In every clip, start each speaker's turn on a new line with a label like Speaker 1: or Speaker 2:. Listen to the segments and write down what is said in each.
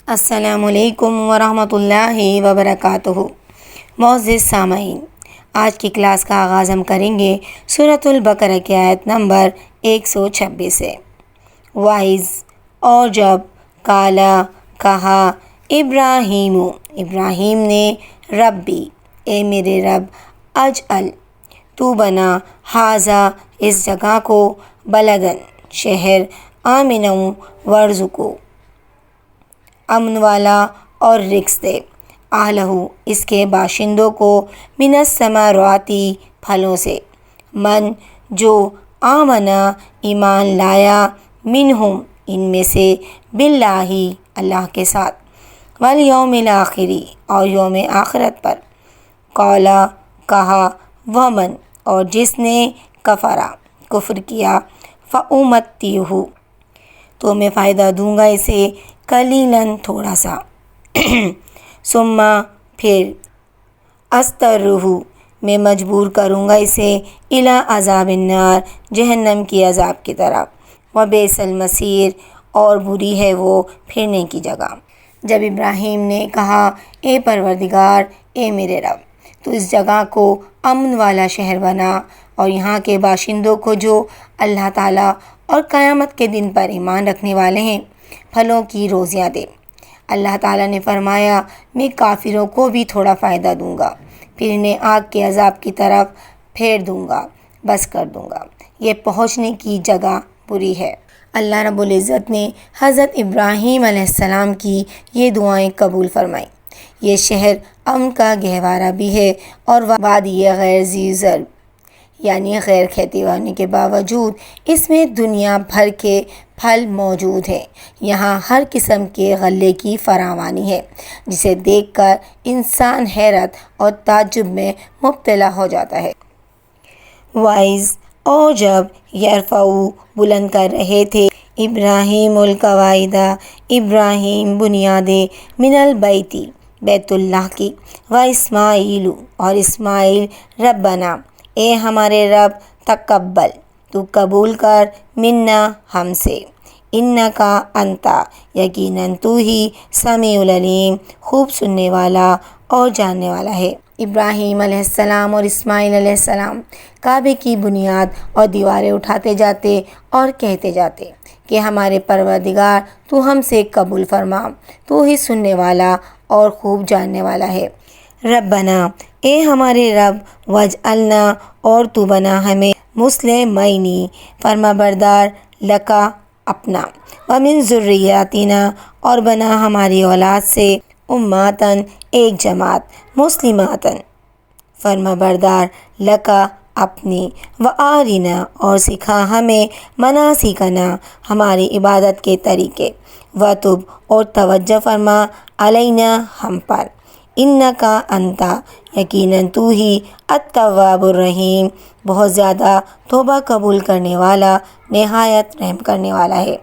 Speaker 1: السلام علیکم ورحمۃ اللہ وبرکاتہ۔ معزز سامعین، آج کی کلاس کا آغاز ہم کریں گے سورۃ البقرہ کی آیت نمبر 126 سے۔ وائز اور جب کالا کہا ابراہیم نے ربی اے میرے رب اجعل تو بنا ہاذا اس جگہ کو بلدن شہر آمنا ورزقو امن والا اور رزق دے اہلہ اس کے باشندوں کو من الثمراتی پھلوں سے من جو آمنا ایمان لایا منہم ان میں سے باللہ اللہ کے ساتھ والیوم الآخری اور یوم آخرت پر قولا کہا ومن اور جس نے کفرا کفر کیا فأمتیہ تو میں فائدہ دوں گا اسے قلیلاً تھوڑا سا ثم پھر استرہ میں مجبور کروں گا اسے الی عذاب النار جہنم کی عذاب کی طرف وبئس المصیر اور بری ہے وہ پھرنے کی جگہ۔ جب ابراہیم نے کہا اے پروردگار اے میرے رب تو اس جگہ کو امن والا شہر بنا اور یہاں کے باشندوں کو جو اللہ تعالیٰ اور قیامت کے دن پر ایمان رکھنے والے ہیں پھلوں کی روزیاں دے۔ اللہ تعالیٰ نے فرمایا میں کافروں کو بھی تھوڑا فائدہ دوں گا پھر انہیں آگ کے عذاب کی طرف پھیر دوں گا، بس کر دوں گا، یہ پہنچنے کی جگہ بری ہے۔ اللہ رب العزت نے حضرت ابراہیم علیہ السلام کی یہ دعائیں قبول فرمائیں۔ یہ شہر امن کا گہوارہ بھی ہے اور وادی غیر ذی زرع یعنی غیر کھیتی ہونے کے باوجود اس میں دنیا بھر کے پھل موجود ہیں۔ یہاں ہر قسم کے غلے کی فراوانی ہے جسے دیکھ کر انسان حیرت اور تعجب میں مبتلا ہو جاتا ہے۔ وائز اور جب یرفعو بلند کر رہے تھے ابراہیم القواعد ابراہیم بنیادیں من البیتی بیت اللہ کی و اسماعیل اور اسماعیل ربنا اے ہمارے رب تقبل تو قبول کر منا ہم سے انکا انتا یقیناً تو ہی سمیع العلیم خوب سننے والا اور جاننے والا ہے۔ ابراہیم علیہ السلام اور اسماعیل علیہ السلام کعبے کی بنیاد اور دیواریں اٹھاتے جاتے اور کہتے جاتے کہ ہمارے پروردگار تو ہم سے قبول فرما، تو ہی سننے والا اور خوب جاننے والا ہے۔ ربنا اے ہمارے رب وجعلنا اور تو بنا ہمیں مسلمینی فرما بردار لکا اپنا ومن ذریاتنا اور بنا ہماری اولاد سے امتاً ایک جماعت مسلماتاً فرما بردار لکا اپنی وآرنا اور سکھا ہمیں مناسکنا ہماری عبادت کے طریقے وتب اور توجہ فرما علینا ہم پر انکا انتا یقیناً تو ہی التواب الرحیم بہت زیادہ توبہ قبول کرنے والا نہایت رحم کرنے والا ہے۔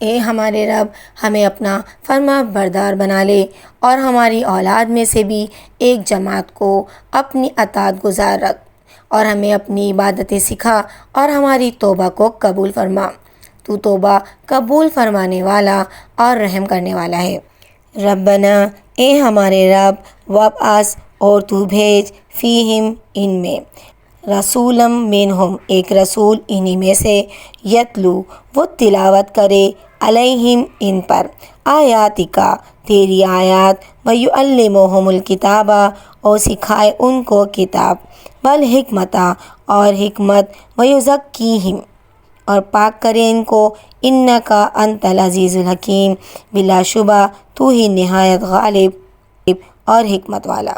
Speaker 1: اے ہمارے رب ہمیں اپنا فرما بردار بنا لے اور ہماری اولاد میں سے بھی ایک جماعت کو اپنی اطاعت گزار رکھ اور ہمیں اپنی عبادتیں سکھا اور ہماری توبہ کو قبول فرما، تو توبہ قبول فرمانے والا اور رحم کرنے والا ہے۔ ربنا اے ہمارے رب وابعث اور تو بھیج فیہم ان میں رسولم منہم ایک رسول انہی میں سے یتلو وہ تلاوت کرے علیہم ان پر آیاتکا تیری آیات ویعلمہم الکتاب اور سکھائے ان کو کتاب والحکمت اور حکمت ویزکیہم اور پاک کرے ان کو انکا انت العزیز الحکیم بلا شبہ تو ہی نہایت غالب اور حکمت والا۔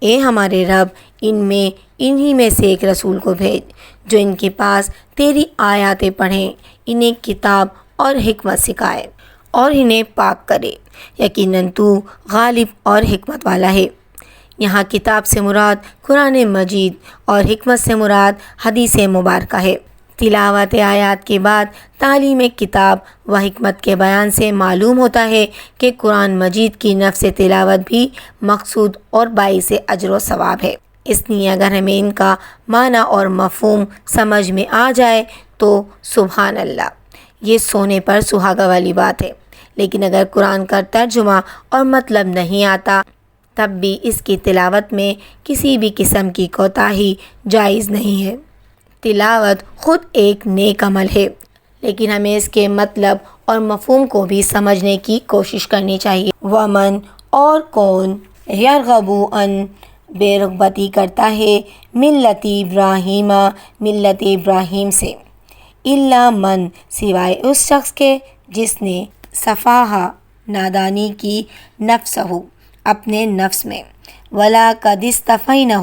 Speaker 1: اے ہمارے رب انہی میں سے ایک رسول کو بھیج جو ان کے پاس تیری آیاتیں پڑھیں، انہیں کتاب اور حکمت سکھائے اور انہیں پاک کرے، یقیناً تو غالب اور حکمت والا ہے۔ یہاں کتاب سے مراد قرآن مجید اور حکمت سے مراد حدیث مبارکہ ہے۔ تلاوت آیات کے بعد تعلیم کتاب و حکمت کے بیان سے معلوم ہوتا ہے کہ قرآن مجید کی نفس تلاوت بھی مقصود اور باعث اجر و ثواب ہے۔ اس لیے اگر ہمیں ان کا معنی اور مفہوم سمجھ میں آ جائے تو سبحان اللہ، یہ سونے پر سہاگا والی بات ہے۔ لیکن اگر قرآن کا ترجمہ اور مطلب نہیں آتا تب بھی اس کی تلاوت میں کسی بھی قسم کی کوتاہی جائز نہیں ہے۔ تلاوت خود ایک نیک عمل ہے، لیکن ہمیں اس کے مطلب اور مفہوم کو بھی سمجھنے کی کوشش کرنی چاہیے۔ ومن اور کون یرغب ان بے رغبتی کرتا ہے ملت ابراہیم سے، الا من سوائے اس شخص کے جس نے صفاہا نادانی کی نفسہ اپنے نفس میں، ولا قد اصطفینہ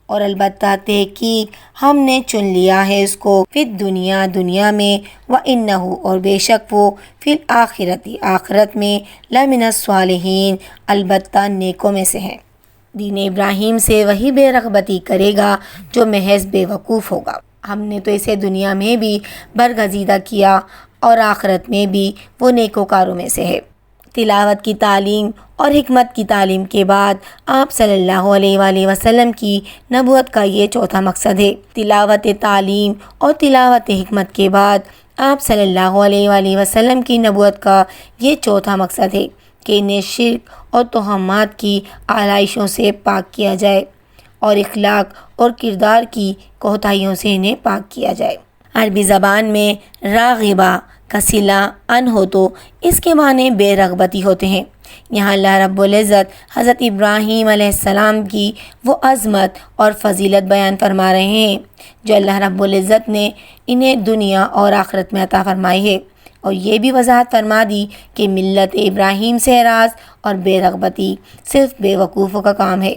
Speaker 1: اور البتہ تحقیق ہم نے چن لیا ہے اس کو، فی الدنیا دنیا میں، وَإِنَّهُ اور بے شک وہ، فی الآخرتی آخرت میں، لَمِنَ الصَّالِحِينَ البتہ نیکوں میں سے ہیں۔ دین ابراہیم سے وہی بے رغبتی کرے گا جو محض بے وقوف ہوگا۔ ہم نے تو اسے دنیا میں بھی برگزیدہ کیا اور آخرت میں بھی وہ نیکوکاروں میں سے ہے۔ تلاوت کی تعلیم اور حکمت کی تعلیم کے بعد آپ صلی اللہ علیہ وآلہ وسلم کی نبوت کا یہ چوتھا مقصد ہے۔ تلاوت تعلیم اور تلاوت حکمت کے بعد آپ صلی اللہ علیہ وآلہ وسلم کی نبوت کا یہ چوتھا مقصد ہے کہ انہیں شرک اور توہمات کی آلائشوں سے پاک کیا جائے اور اخلاق اور کردار کی کوتاہیوں سے انہیں پاک کیا جائے۔ عربی زبان میں راغبہ کا صلہ ان ہو تو اس کے معنی بے رغبتی ہوتے ہیں۔ یہاں اللہ رب العزت حضرت ابراہیم علیہ السلام کی وہ عظمت اور فضیلت بیان فرما رہے ہیں جو اللہ رب العزت نے انہیں دنیا اور آخرت میں عطا فرمائی ہے، اور یہ بھی وضاحت فرما دی کہ ملت ابراہیم سے اعراض اور بے رغبتی صرف بے وقوفوں کا کام ہے،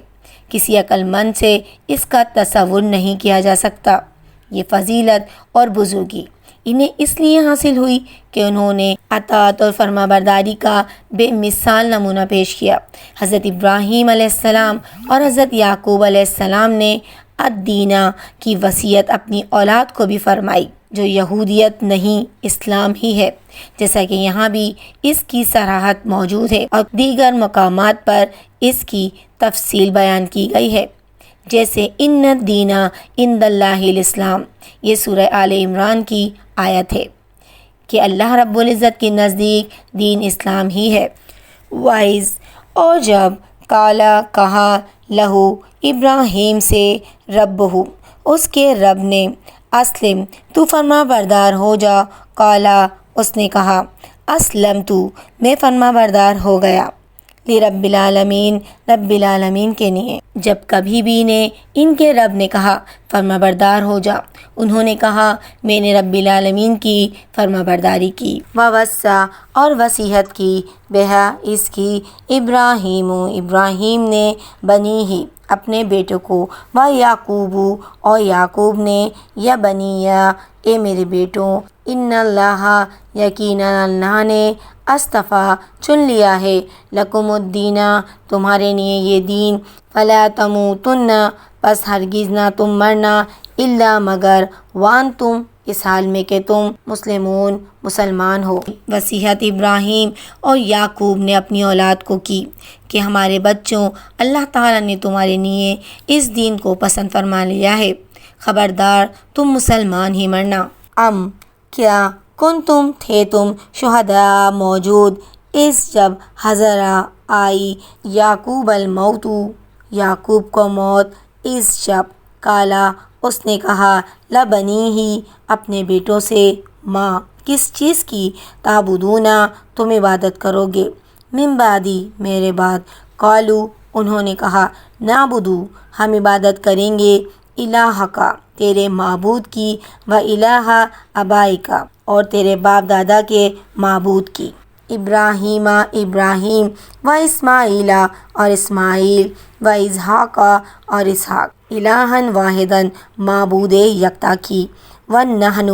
Speaker 1: کسی عقل مند سے اس کا تصور نہیں کیا جا سکتا۔ یہ فضیلت اور بزرگی انہیں اس لیے حاصل ہوئی کہ انہوں نے اطاعت اور فرما برداری کا بے مثال نمونہ پیش کیا۔ حضرت ابراہیم علیہ السلام اور حضرت یعقوب علیہ السلام نے الدینہ کی وصیت اپنی اولاد کو بھی فرمائی، جو یہودیت نہیں اسلام ہی ہے، جیسا کہ یہاں بھی اس کی صراحت موجود ہے اور دیگر مقامات پر اس کی تفصیل بیان کی گئی ہے، جیسے ان الدین عند اللہ الاسلام، یہ سورہ آل عمران کی آیت ہے کہ اللہ رب العزت کے نزدیک دین اسلام ہی ہے۔ وائز اور جب کالا کہا لہو ابراہیم سے ربہ اس کے رب نے، اسلم تو فرما بردار ہو جا، کالا اس نے کہا، اسلم تو میں فرما بردار ہو گیا، لرب العالمین رب العالمین کے لیے۔ جب کبھی بھی انہیں ان کے رب نے کہا فرما بردار ہو جا، انہوں نے کہا میں نے رب العالمین کی فرما برداری کی۔ ووصّا اور وصیحت کی، بہا اس کی، ابراہیم نے، بنی ہی اپنے بیٹوں کو، و یعقوب اور یعقوب نے، یا بنیا اے میرے بیٹوں، ان اللہ یقیناً اللہ نے، اصطفیٰ چن لیا ہے، لکم الدین تمہارے لیے یہ دین، فلا تموتن پس ہرگز نہ تم مرنا، الا مگر، وانتم اس حال میں کہ تم مسلمان ہو۔ وصیحت ابراہیم اور یعقوب نے اپنی اولاد کو کی کہ ہمارے بچوں، اللہ تعالیٰ نے تمہارے لیے اس دین کو پسند فرما لیا ہے، خبردار تم مسلمان ہی مرنا۔ کیا کنتم تھے تم شہداء موجود، اس جب حضر آئی یعقوب الموت یعقوب کو موت، اس جب کالا اس نے کہا لبنی ہی اپنے بیٹوں سے، ماں کس چیز کی، تعبدون تم عبادت کرو گے، من بعدی میرے بعد، قالو انہوں نے کہا، نعبدو ہم عبادت کریں گے، الہک تیرے معبود کی، و الہ آبائک اور تیرے باپ دادا کے معبود کی، ابراہیم و اسماعیل اور اسماعیل، و اسحاق اور اسحاق، الہًا واحدًا معبود یکتا کی، ونحن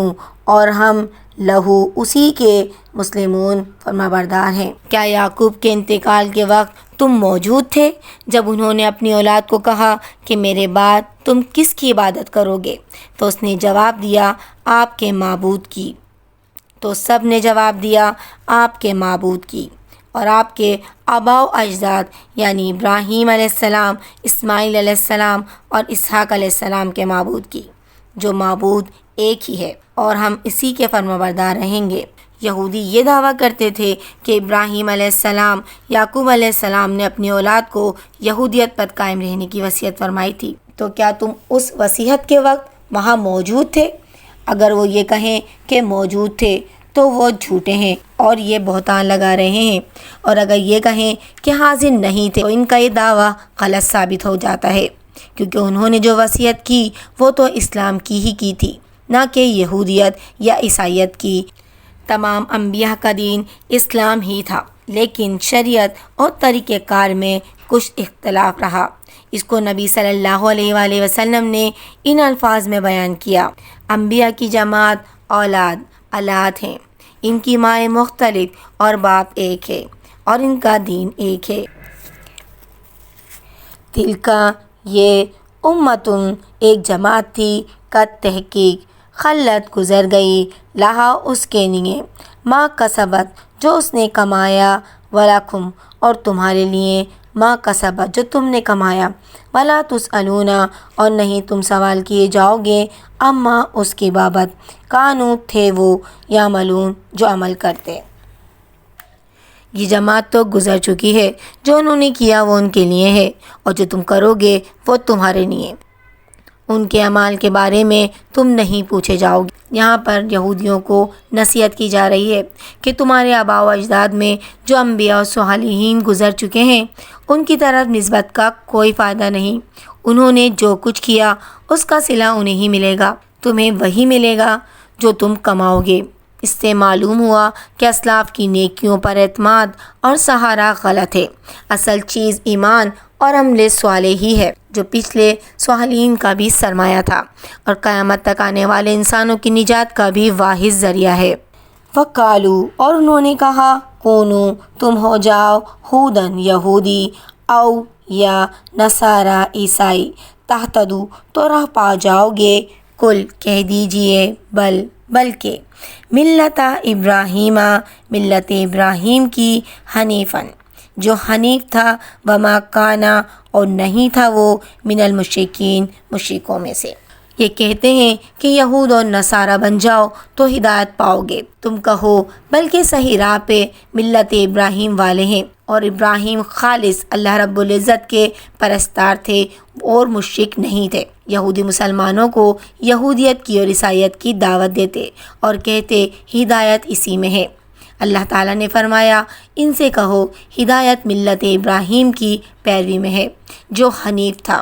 Speaker 1: اور ہم، لہو اسی کے، مسلمون فرما بردار ہیں۔ کیا یعقوب کے انتقال کے وقت تم موجود تھے جب انہوں نے اپنی اولاد کو کہا کہ میرے بعد تم کس کی عبادت کرو گے؟ تو اس نے جواب دیا، آپ کے معبود کی۔ تو سب نے جواب دیا، آپ کے معبود کی، اور آپ کے آباء و اجداد یعنی ابراہیم علیہ السلام، اسماعیل علیہ السلام اور اسحاق علیہ السلام کے معبود کی، جو معبود ایک ہی ہے، اور ہم اسی کے فرما بردار رہیں گے۔ یہودی یہ دعویٰ کرتے تھے کہ ابراہیم علیہ السلام، یعقوب علیہ السلام نے اپنی اولاد کو یہودیت پر قائم رہنے کی وصیت فرمائی تھی۔ تو کیا تم اس وصیت کے وقت وہاں موجود تھے؟ اگر وہ یہ کہیں کہ موجود تھے تو وہ جھوٹے ہیں اور یہ بہتان لگا رہے ہیں، اور اگر یہ کہیں کہ حاضر نہیں تھے تو ان کا یہ دعویٰ غلط ثابت ہو جاتا ہے، کیونکہ انہوں نے جو وصیت کی وہ تو اسلام کی ہی کی تھی، نہ کہ یہودیت یا عیسائیت کی۔ تمام انبیاء کا دین اسلام ہی تھا، لیکن شریعت اور طریقہ کار میں کچھ اختلاف رہا۔ اس کو نبی صلی اللہ علیہ وآلہ وسلم نے ان الفاظ میں بیان کیا: انبیاء کی جماعت اولاد الات ہیں، ان کی مائیں مختلف اور باپ ایک ہے، اور ان کا دین ایک ہے۔ تلکا یہ امتن ایک جماعت تھی، قد تحقیق خلت گزر گئی، لہا اس کے لیے، ما کسبت جو اس نے کمایا، ولکم اور تمہارے لیے، ما کسبت جو تم نے کمایا، ولا تسألون اور نہیں تم سوال کیے جاؤ گے، اما اس کی بابت، کانو تھے وہ، یعملون جو عمل کرتے۔ یہ جماعت تو گزر چکی ہے، جو انہوں نے کیا وہ ان کے لیے ہے، اور جو تم کرو گے وہ تمہارے لیے، ان کے اعمال کے بارے میں تم نہیں پوچھے جاؤ گے۔ یہاں پر یہودیوں کو نصیحت کی جا رہی ہے کہ تمہارے آباء و اجداد میں جو انبیاء اور صالحین گزر چکے ہیں، ان کی طرف نسبت کا کوئی فائدہ نہیں۔ انہوں نے جو کچھ کیا اس کا صلہ انہیں ہی ملے گا، تمہیں وہی ملے گا جو تم کماؤ گے۔ اس سے معلوم ہوا کہ اسلاف کی نیکیوں پر اعتماد اور سہارا غلط ہے۔ اصل چیز ایمان اور عمل صالح ہی ہے، جو پچھلے صالحین کا بھی سرمایہ تھا اور قیامت تک آنے والے انسانوں کی نجات کا بھی واحد ذریعہ ہے۔ وقالو اور انہوں نے کہا، کونو تم ہو جاؤ، ہودن یہودی، او یا نصارا عیسائی، تہتدو تو راہ پا جاؤ گے، کل کہہ دیجئے، بلکہ ملت ابراہیم ملت ابراہیم کی، حنیفاً جو حنیف تھا، وما کانا اور نہیں تھا وہ، من المشرکین مشرکوں میں سے۔ یہ کہتے ہیں کہ یہود اور نصارہ بن جاؤ تو ہدایت پاؤ گے، تم کہو بلکہ صحیح راہ پہ ملت ابراہیم والے ہیں، اور ابراہیم خالص اللہ رب العزت کے پرستار تھے اور مشرک نہیں تھے۔ یہودی مسلمانوں کو یہودیت کی اور عیسائیت کی دعوت دیتے اور کہتے ہدایت اسی میں ہے۔ اللہ تعالیٰ نے فرمایا، ان سے کہو ہدایت ملت ابراہیم کی پیروی میں ہے، جو حنیف تھا،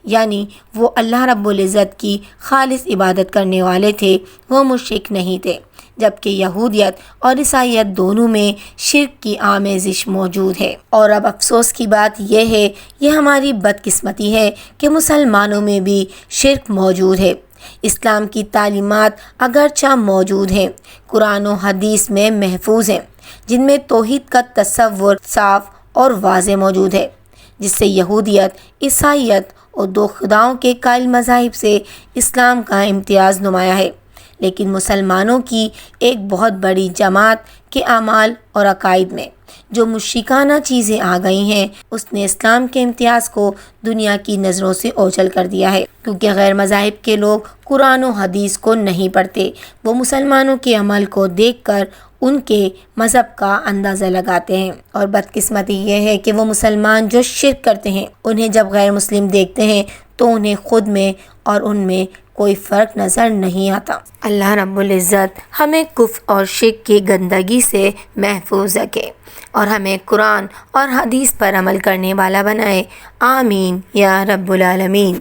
Speaker 1: یعنی وہ اللہ رب العزت کی خالص عبادت کرنے والے تھے، وہ مشرک نہیں تھے، جبکہ یہودیت اور عیسائیت دونوں میں شرک کی آمیزش موجود ہے۔ اور اب افسوس کی بات یہ ہے، یہ ہماری بدقسمتی ہے کہ مسلمانوں میں بھی شرک موجود ہے۔ اسلام کی تعلیمات اگرچہ موجود ہیں، قرآن و حدیث میں محفوظ ہیں، جن میں توحید کا تصور صاف اور واضح موجود ہے، جس سے یہودیت، عیسائیت اور دو خداؤں کے قائل مذاہب سے اسلام کا امتیاز نمایاں ہے۔ لیکن مسلمانوں کی ایک بہت بڑی جماعت کے اعمال اور عقائد میں جو مشرکانہ چیزیں آ گئی ہیں، اس نے اسلام کے امتیاز کو دنیا کی نظروں سے اوجھل کر دیا ہے، کیونکہ غیر مذاہب کے لوگ قرآن و حدیث کو نہیں پڑھتے، وہ مسلمانوں کے عمل کو دیکھ کر ان کے مذہب کا اندازہ لگاتے ہیں، اور بدقسمتی یہ ہے کہ وہ مسلمان جو شرک کرتے ہیں، انہیں جب غیر مسلم دیکھتے ہیں تو انہیں خود میں اور ان میں کوئی فرق نظر نہیں آتا۔ اللہ رب العزت ہمیں کفر اور شرک کی گندگی سے محفوظ رکھے اور ہمیں قرآن اور حدیث پر عمل کرنے والا بنائے، آمین یا رب العالمین۔